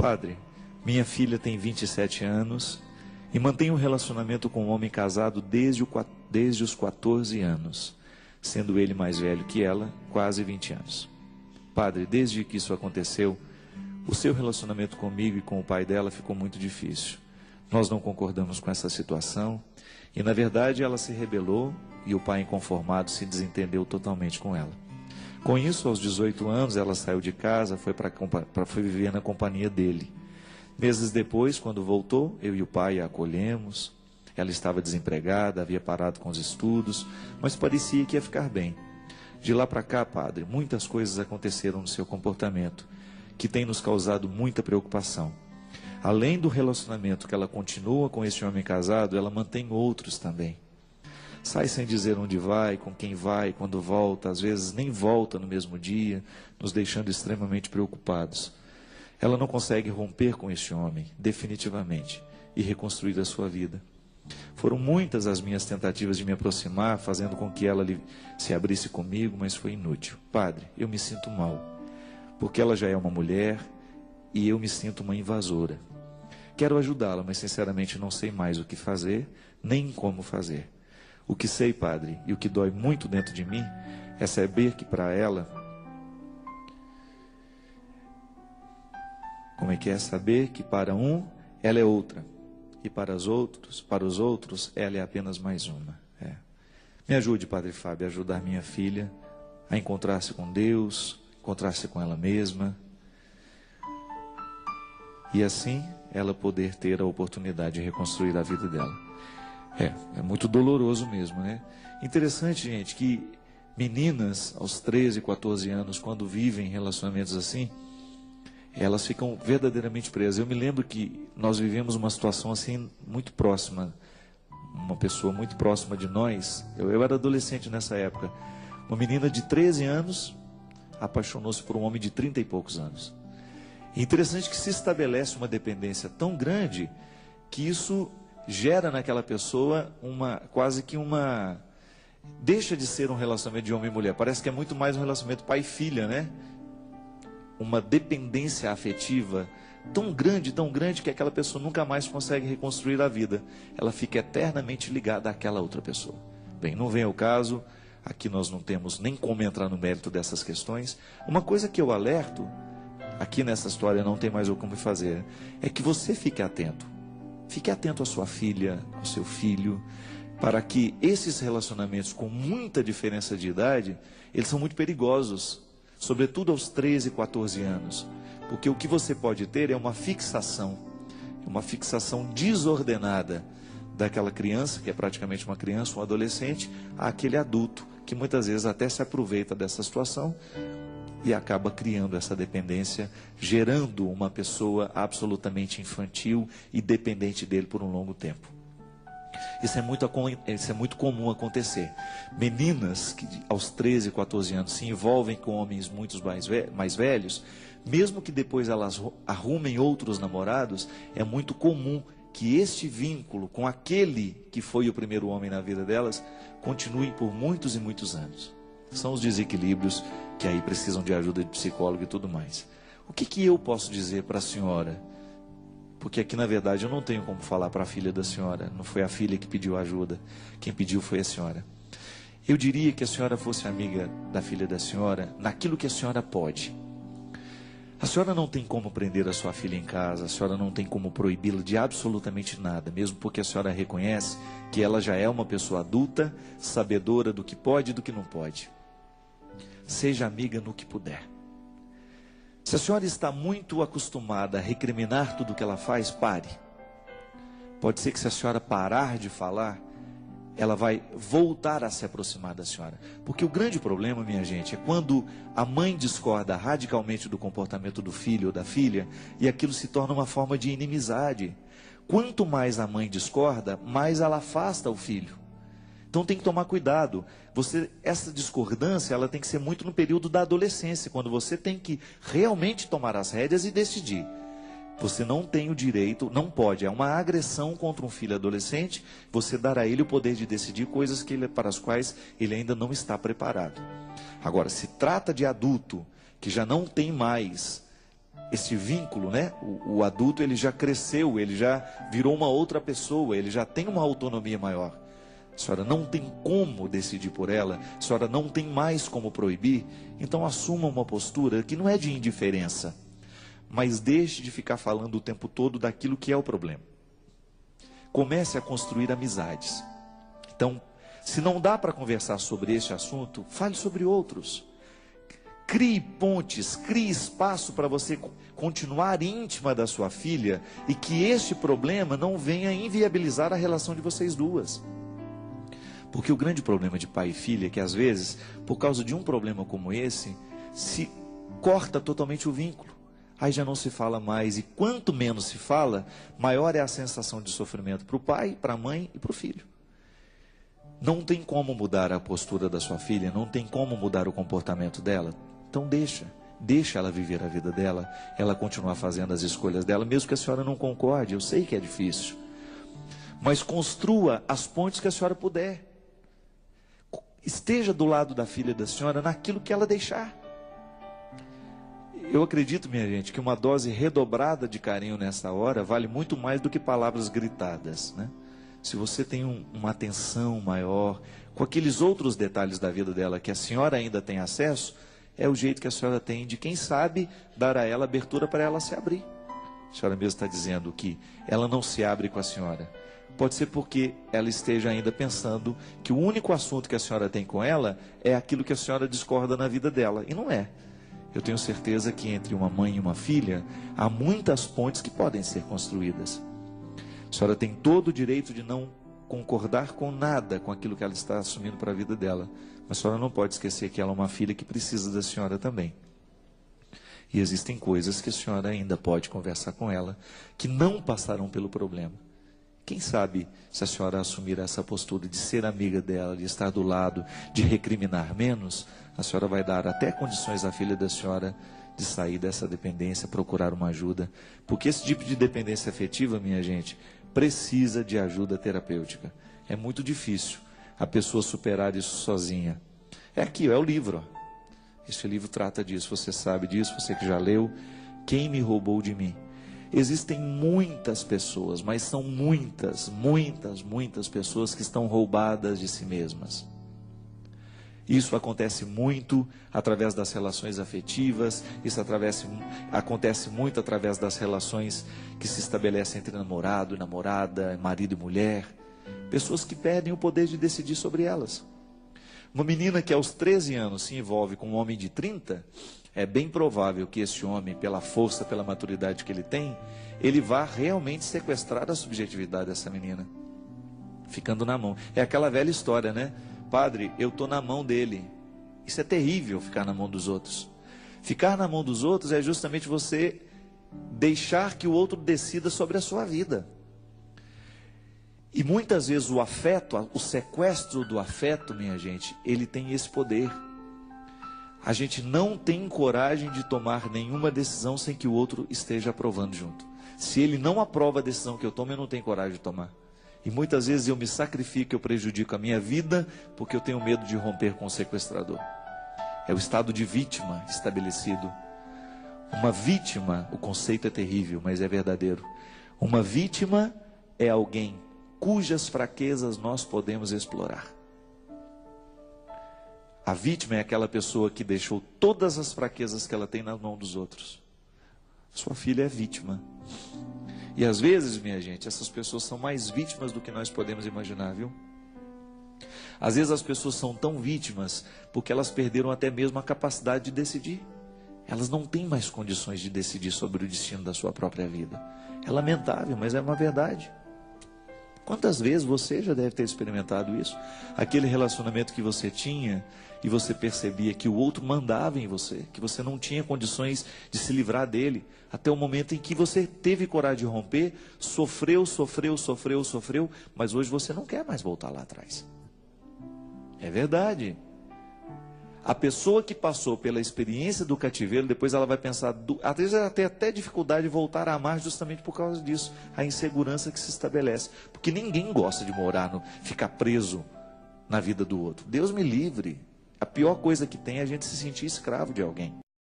Padre, minha filha tem 27 anos e mantém um relacionamento com um homem casado desde os 14 anos, sendo ele mais velho que ela, quase 20 anos. Padre, desde que isso aconteceu, o seu relacionamento comigo e com o pai dela ficou muito difícil. Nós não concordamos com essa situação e, na verdade, ela se rebelou e o pai inconformado se desentendeu totalmente com ela. Com isso, aos 18 anos, ela saiu de casa, foi viver na companhia dele. Meses depois, quando voltou, eu e o pai a acolhemos. Ela estava desempregada, havia parado com os estudos, mas parecia que ia ficar bem. De lá para cá, padre, muitas coisas aconteceram no seu comportamento, que tem nos causado muita preocupação. Além do relacionamento que ela continua com esse homem casado, ela mantém outros também. Sai sem dizer onde vai, com quem vai, quando volta, às vezes nem volta no mesmo dia, nos deixando extremamente preocupados. Ela não consegue romper com esse homem, definitivamente, e reconstruir a sua vida. Foram muitas as minhas tentativas de me aproximar, fazendo com que ela se abrisse comigo, mas foi inútil. Padre, eu me sinto mal, porque ela já é uma mulher e eu me sinto uma invasora. Quero ajudá-la, mas sinceramente não sei mais o que fazer, nem como fazer. O que sei, padre, e o que dói muito dentro de mim, é saber que para ela... Como é que é? Saber que para um, ela é outra. E para os outros, ela é apenas mais uma. Me ajude, Padre Fábio, a ajudar minha filha a encontrar-se com Deus, encontrar-se com ela mesma. E assim, ela poder ter a oportunidade de reconstruir a vida dela. É muito doloroso mesmo, né? Interessante, gente, que meninas aos 13, 14 anos, quando vivem relacionamentos assim, elas ficam verdadeiramente presas. Eu me lembro que nós vivemos uma situação assim muito próxima, uma pessoa muito próxima de nós. Eu era adolescente nessa época. Uma menina de 13 anos apaixonou-se por um homem de 30 e poucos anos. E interessante que se estabelece uma dependência tão grande que isso gera naquela pessoa deixa de ser um relacionamento de homem e mulher. Parece que é muito mais um relacionamento pai e filha, né? Uma dependência afetiva tão grande que aquela pessoa nunca mais consegue reconstruir a vida. Ela fica eternamente ligada àquela outra pessoa. Bem, não vem ao caso, aqui nós não temos nem como entrar no mérito dessas questões. Uma coisa que eu alerto, aqui nessa história não tem mais o como fazer, é que você fique atento. Fique atento à sua filha, ao seu filho, para que esses relacionamentos com muita diferença de idade, eles são muito perigosos. Sobretudo aos 13, 14 anos. Porque o que você pode ter é uma fixação desordenada daquela criança, que é praticamente uma criança, um adolescente, àquele adulto, que muitas vezes até se aproveita dessa situação e acaba criando essa dependência, gerando uma pessoa absolutamente infantil e dependente dele por um longo tempo. Isso é muito comum acontecer. Meninas que aos 13, 14 anos se envolvem com homens muito mais velhos, mesmo que depois elas arrumem outros namorados, é muito comum que este vínculo com aquele que foi o primeiro homem na vida delas continue por muitos e muitos anos. São os desequilíbrios que aí precisam de ajuda de psicólogo e tudo mais. O que eu posso dizer para a senhora? Porque aqui na verdade eu não tenho como falar para a filha da senhora. Não foi a filha que pediu ajuda. Quem pediu foi a senhora. Eu diria que a senhora fosse amiga da filha da senhora naquilo que a senhora pode. A senhora não tem como prender a sua filha em casa. A senhora não tem como proibi-la de absolutamente nada. Mesmo porque a senhora reconhece que ela já é uma pessoa adulta, sabedora do que pode e do que não pode. Seja amiga no que puder. Se a senhora está muito acostumada a recriminar tudo o que ela faz, pare. Pode ser que se a senhora parar de falar, ela vai voltar a se aproximar da senhora. Porque o grande problema, minha gente, é quando a mãe discorda radicalmente do comportamento do filho ou da filha, e aquilo se torna uma forma de inimizade. Quanto mais a mãe discorda, mais ela afasta o filho. Então tem que tomar cuidado. Essa discordância, ela tem que ser muito no período da adolescência, quando você tem que realmente tomar as rédeas e decidir. Você não tem o direito, não pode, é uma agressão contra um filho adolescente, você dar a ele o poder de decidir coisas para as quais ele ainda não está preparado. Agora, se trata de adulto, que já não tem mais esse vínculo, né? O adulto, ele já cresceu, ele já virou uma outra pessoa, ele já tem uma autonomia maior. A senhora não tem como decidir por ela, a senhora não tem mais como proibir, então assuma uma postura que não é de indiferença, mas deixe de ficar falando o tempo todo daquilo que é o problema. Comece a construir amizades. Então, se não dá para conversar sobre este assunto, fale sobre outros. Crie pontes, crie espaço para você continuar íntima da sua filha e que este problema não venha inviabilizar a relação de vocês duas. Porque o grande problema de pai e filha é que às vezes, por causa de um problema como esse, se corta totalmente o vínculo. Aí já não se fala mais, e quanto menos se fala, maior é a sensação de sofrimento para o pai, para a mãe e para o filho. Não tem como mudar a postura da sua filha, não tem como mudar o comportamento dela. Então deixa ela viver a vida dela, ela continuar fazendo as escolhas dela, mesmo que a senhora não concorde, eu sei que é difícil. Mas construa as pontes que a senhora puder. Esteja do lado da filha da senhora naquilo que ela deixar. Eu acredito, minha gente, que uma dose redobrada de carinho nessa hora vale muito mais do que palavras gritadas, né? Se você tem uma atenção maior, com aqueles outros detalhes da vida dela que a senhora ainda tem acesso, é o jeito que a senhora tem de, quem sabe, dar a ela abertura para ela se abrir. A senhora mesmo está dizendo que ela não se abre com a senhora. Pode ser porque ela esteja ainda pensando que o único assunto que a senhora tem com ela é aquilo que a senhora discorda na vida dela. E não é. Eu tenho certeza que entre uma mãe e uma filha, há muitas pontes que podem ser construídas. A senhora tem todo o direito de não concordar com nada com aquilo que ela está assumindo para a vida dela. Mas a senhora não pode esquecer que ela é uma filha que precisa da senhora também. E existem coisas que a senhora ainda pode conversar com ela, que não passarão pelo problema. Quem sabe, se a senhora assumir essa postura de ser amiga dela, de estar do lado, de recriminar menos, a senhora vai dar até condições à filha da senhora de sair dessa dependência, procurar uma ajuda. Porque esse tipo de dependência afetiva, minha gente, precisa de ajuda terapêutica. É muito difícil a pessoa superar isso sozinha. É aqui, é o livro. Este livro trata disso, você sabe disso, você que já leu. Quem me roubou de mim? Existem muitas pessoas, mas são muitas pessoas que estão roubadas de si mesmas. Isso acontece muito através das relações afetivas, isso acontece muito através das relações que se estabelecem entre namorado e namorada, marido e mulher. Pessoas que perdem o poder de decidir sobre elas. Uma menina que aos 13 anos se envolve com um homem de 30, é bem provável que esse homem, pela força, pela maturidade que ele tem, ele vá realmente sequestrar a subjetividade dessa menina, ficando na mão. É aquela velha história, né? Padre, eu estou na mão dele. Isso é terrível, ficar na mão dos outros. Ficar na mão dos outros é justamente você deixar que o outro decida sobre a sua vida. E muitas vezes o afeto, o sequestro do afeto, minha gente, ele tem esse poder. A gente não tem coragem de tomar nenhuma decisão sem que o outro esteja aprovando junto. Se ele não aprova a decisão que eu tomo, eu não tenho coragem de tomar. E muitas vezes eu me sacrifico, eu prejudico a minha vida, porque eu tenho medo de romper com o sequestrador. É o estado de vítima estabelecido. Uma vítima, o conceito é terrível, mas é verdadeiro. Uma vítima é alguém cujas fraquezas nós podemos explorar. A vítima é aquela pessoa que deixou todas as fraquezas que ela tem na mão dos outros. Sua filha é vítima. E às vezes, minha gente, essas pessoas são mais vítimas do que nós podemos imaginar, viu? Às vezes as pessoas são tão vítimas porque elas perderam até mesmo a capacidade de decidir. Elas não têm mais condições de decidir sobre o destino da sua própria vida. É lamentável, mas é uma verdade. Quantas vezes você já deve ter experimentado isso? Aquele relacionamento que você tinha e você percebia que o outro mandava em você, que você não tinha condições de se livrar dele, até o momento em que você teve coragem de romper, sofreu, mas hoje você não quer mais voltar lá atrás. É verdade. A pessoa que passou pela experiência do cativeiro, depois ela vai pensar, às vezes ela tem até dificuldade de voltar a amar justamente por causa disso, a insegurança que se estabelece. Porque ninguém gosta de ficar preso na vida do outro. Deus me livre. A pior coisa que tem é a gente se sentir escravo de alguém.